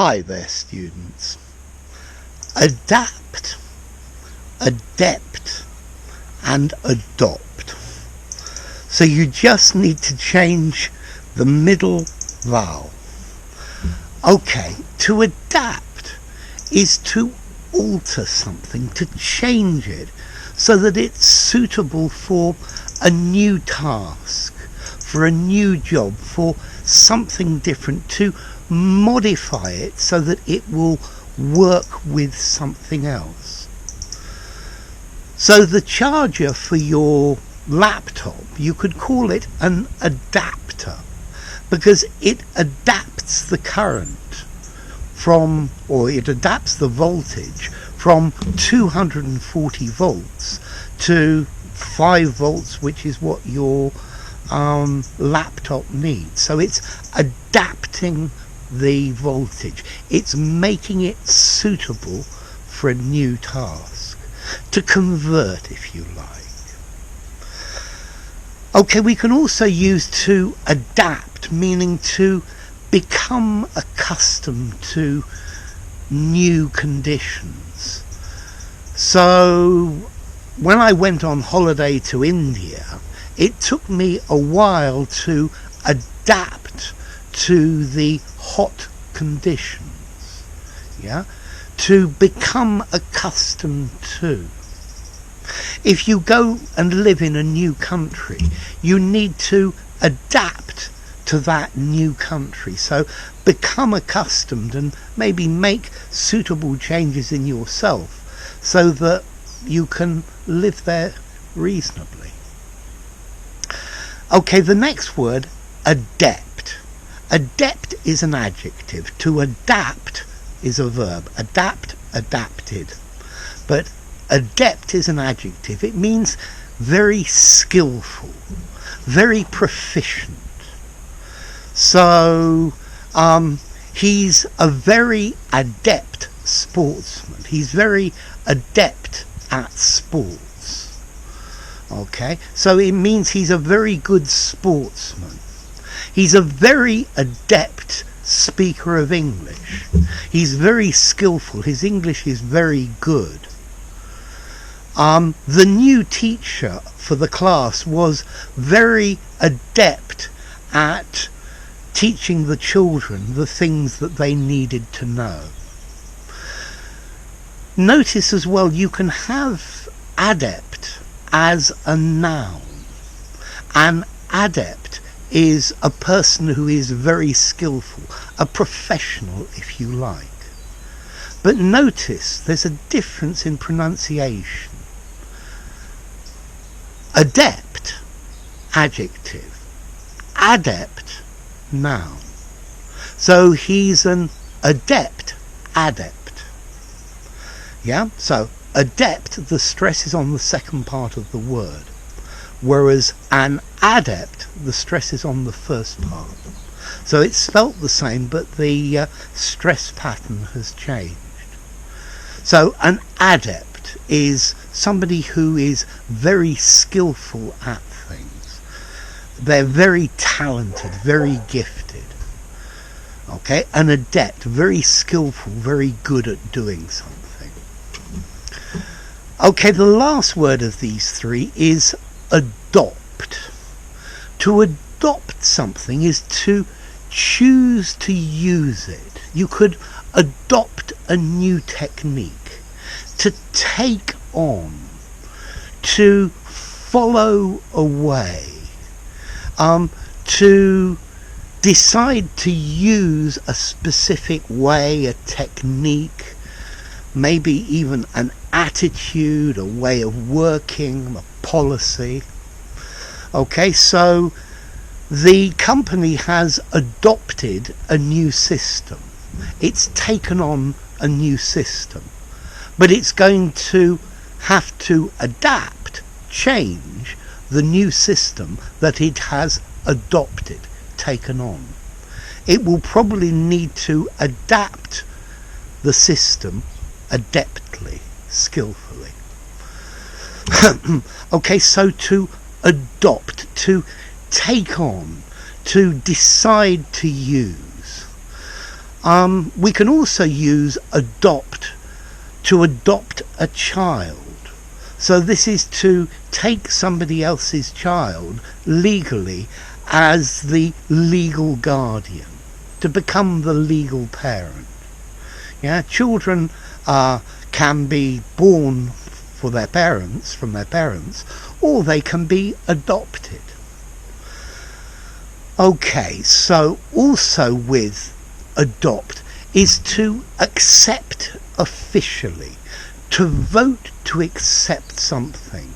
Hi there, students. Adapt, adept, and adopt. So you just need to change the middle vowel. Okay, to adapt is to alter something, to change it so that it's suitable for a new task, for a new job, for something different, to modify it so that it will work with something else. So the charger for your laptop, you could call it an adapter because it adapts the current from, or it adapts the voltage from 240 volts to 5 volts, which is what your laptop needs. So it's adapting the voltage. It's making it suitable for a new task, to convert, if you like. Okay, we can also use to adapt, meaning to become accustomed to new conditions. So when I went on holiday to India, it took me a while to adapt to the hot conditions, to become accustomed to. If you go and live in a new country, you need to adapt to that new country. So become accustomed and maybe make suitable changes in yourself so that you can live there reasonably. Okay, the next word, adept. Adept is an adjective. To adapt is a verb. Adapt, adapted. But adept is an adjective. It means very skillful, very proficient. So he's a very adept sportsman. He's very adept at sports. Okay, so it means he's a very good sportsman. He's a very adept speaker of English. He's very skillful. His English is very good. The new teacher for the class was very adept at teaching the children the things that they needed to know. Notice as well, you can have adept as a noun. An adept is a person who is very skillful, a professional, if you like. But notice there's a difference in pronunciation. Adept, adjective. Adept, noun. So he's an adept, so adept, the stress is on the second part of the word, whereas an adept, the stress is on the first part. So it's spelt the same, but the stress pattern has changed. So an adept is somebody who is very skillful at things. They're very talented, very gifted. Okay, an adept, very skillful, very good at doing something. Okay, the last word of these three is adopt. To adopt something is to choose to use it. You could adopt a new technique, to take on, to follow a way, to decide to use a specific way, a technique, maybe even an attitude, a way of working, a policy. Okay, so the company has adopted a new system. It's taken on a new system, but it's going to have to adapt, change the new system that it has adopted, taken on. It will probably need to adapt the system adeptly, skillfully. Okay, so to adopt, to take on, to decide to use. We can also use adopt to adopt a child. So this is to take somebody else's child legally as the legal guardian, to become the legal parent. Yeah, children can be born from their parents, or they can be adopted. Okay, so also with adopt is to accept officially, to vote to accept something.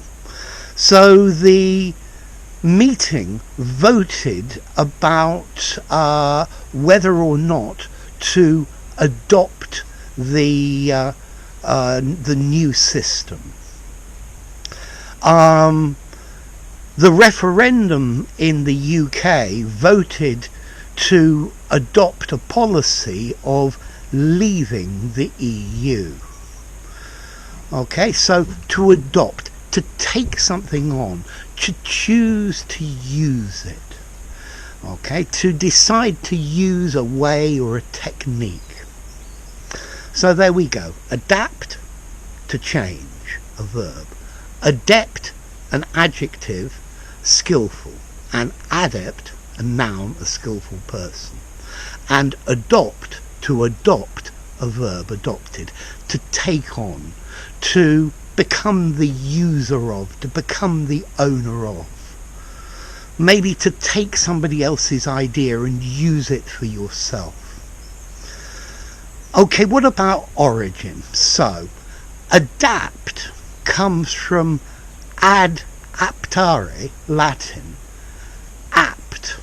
So the meeting voted about whether or not to adopt the new system. The referendum in the UK voted to adopt a policy of leaving the EU. Okay, so to adopt, to take something on, to choose to use it. Okay, to decide to use a way or a technique. So there we go. Adapt, to change, a verb. Adept, an adjective, skillful. And adept, a noun, a skillful person. And adopt, to adopt, a verb, adopted, to take on, to become the user of, to become the owner of. Maybe to take somebody else's idea and use it for yourself. Okay, what about origin? So, adapt comes from aptare, Latin, apt,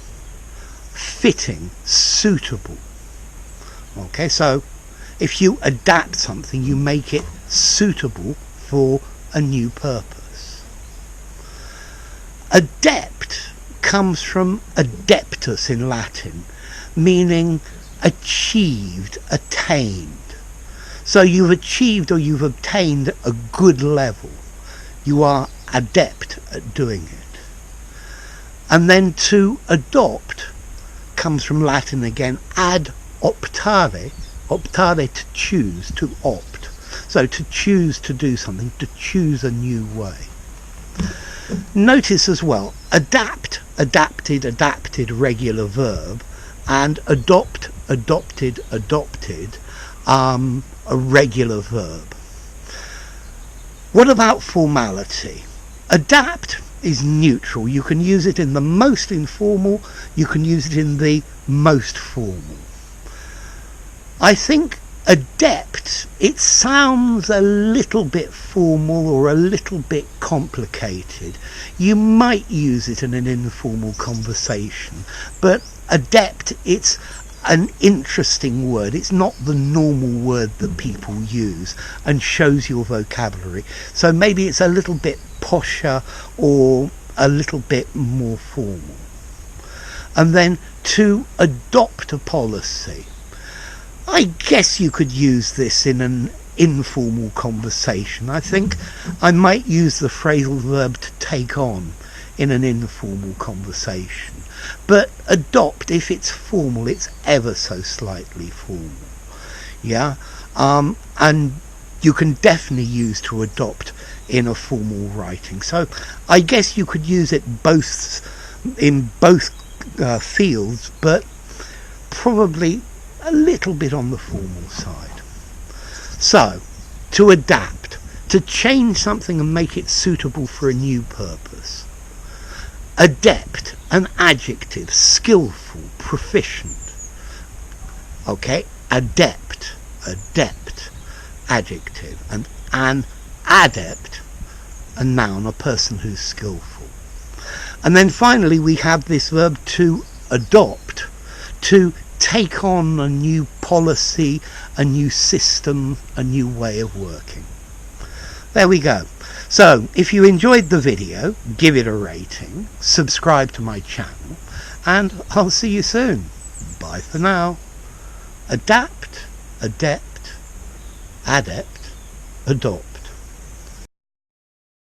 fitting, suitable. Okay, so if you adapt something, you make it suitable for a new purpose. Adept comes from adeptus in Latin, meaning achieved, attained. So you've achieved or you've obtained a good level. You are adept at doing it. And then to adopt comes from Latin again, ad optare, optare to choose, to opt. So to choose to do something, to choose a new way. Notice as well, adapt, adapted, adapted, regular verb, and adopt, adopted, adopted, a regular verb. What about formality? Adapt is neutral. You can use it in the most informal, you can use it in the most formal. I think adept, it sounds a little bit formal or a little bit complicated. You might use it in an informal conversation, but adept, it's an interesting word. It's not the normal word that people use and shows your vocabulary. So maybe it's a little bit posher or a little bit more formal. And then to adopt a policy. I guess you could use this in an informal conversation. I think I might use the phrasal verb to take on in an informal conversation. But adopt, if it's formal, it's ever so slightly formal. Yeah? And you can definitely use to adopt in a formal writing. So I guess you could use it both in both fields, but probably a little bit on the formal side. So, to adapt, to change something and make it suitable for a new purpose. Adept, an adjective, skillful, proficient. Okay, adept, adept, adjective, and an adept, a noun, a person who's skillful. And then finally we have this verb to adopt, to take on a new policy, a new system, a new way of working. There we go. So, if you enjoyed the video, give it a rating, subscribe to my channel, and I'll see you soon. Bye for now. Adapt, adept, adept, adopt.